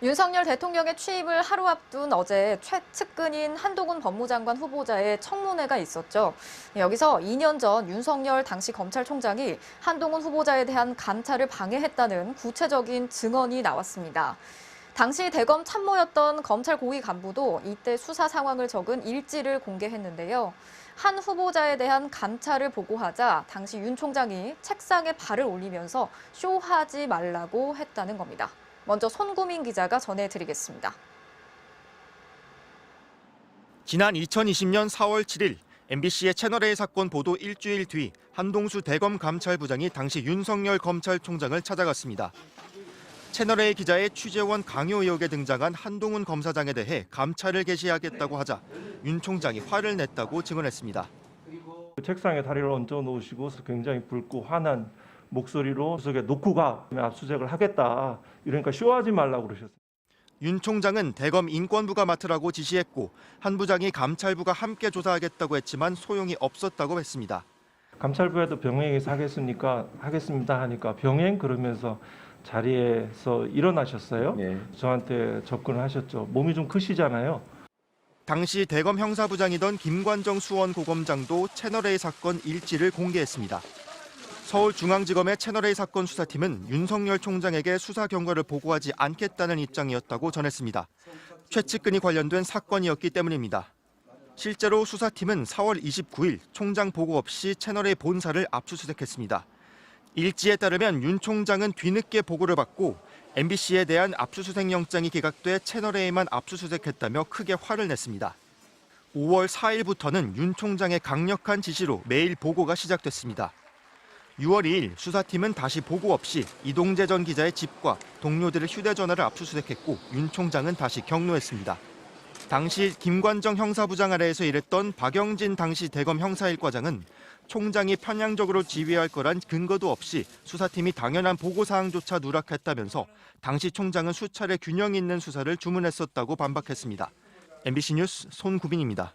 윤석열 대통령의 취임을 하루 앞둔 어제 최측근인 한동훈 법무장관 후보자의 청문회가 있었죠. 여기서 2년 전 윤석열 당시 검찰총장이 한동훈 후보자에 대한 감찰을 방해했다는 구체적인 증언이 나왔습니다. 당시 대검 참모였던 검찰 고위 간부도 이때 수사 상황을 적은 일지를 공개했는데요. 한 후보자에 대한 감찰을 보고하자 당시 윤 총장이 책상에 발을 올리면서 쇼하지 말라고 했다는 겁니다. 먼저 손구민 기자가 전해드리겠습니다. 지난 2020년 4월 7일 MBC의 채널A 사건 보도 일주일 뒤 한동수 대검 감찰부장이 당시 윤석열 검찰총장을 찾아갔습니다. 채널A 기자의 취재원 강요 의혹에 등장한 한동훈 검사장에 대해 감찰을 개시하겠다고 하자 윤 총장이 화를 냈다고 증언했습니다. 책상에 다리를 얹어 놓으시고 굉장히 붉고 화난 목소리로 구석에 놓고 가 압수수색을 하겠다. 이러니까 쇼하지 말라고 그러셨어요. 윤 총장은 대검 인권부가 맡으라고 지시했고 한 부장이 감찰부가 함께 조사하겠다고 했지만 소용이 없었다고 했습니다. 감찰부에도 병행해서 하겠습니다 하니까 병행 그러면서 자리에서 일어나셨어요. 저한테 접근을 하셨죠. 몸이 좀 크시잖아요. 당시 대검 형사부장이던 김관정 수원고검장도 채널A 사건 일지를 공개했습니다. 서울중앙지검의 채널A 사건 수사팀은 윤석열 총장에게 수사 경과를 보고하지 않겠다는 입장이었다고 전했습니다. 최측근이 관련된 사건이었기 때문입니다. 실제로 수사팀은 4월 29일 총장 보고 없이 채널A 본사를 압수수색했습니다. 일지에 따르면 윤 총장은 뒤늦게 보고를 받고 MBC에 대한 압수수색 영장이 기각돼 채널A만 압수수색했다며 크게 화를 냈습니다. 5월 4일부터는 윤 총장의 강력한 지시로 매일 보고가 시작됐습니다. 6월 2일 수사팀은 다시 보고 없이 이동재 전 기자의 집과 동료들의 휴대전화를 압수수색했고 윤 총장은 다시 경로했습니다. 당시 김관정 형사부장 아래에서 일했던 박영진 당시 대검 형사1과장은 총장이 편향적으로 지휘할 거란 근거도 없이 수사팀이 당연한 보고사항조차 누락했다면서 당시 총장은 수차례 균형 있는 수사를 주문했었다고 반박했습니다. MBC 뉴스 손구빈입니다.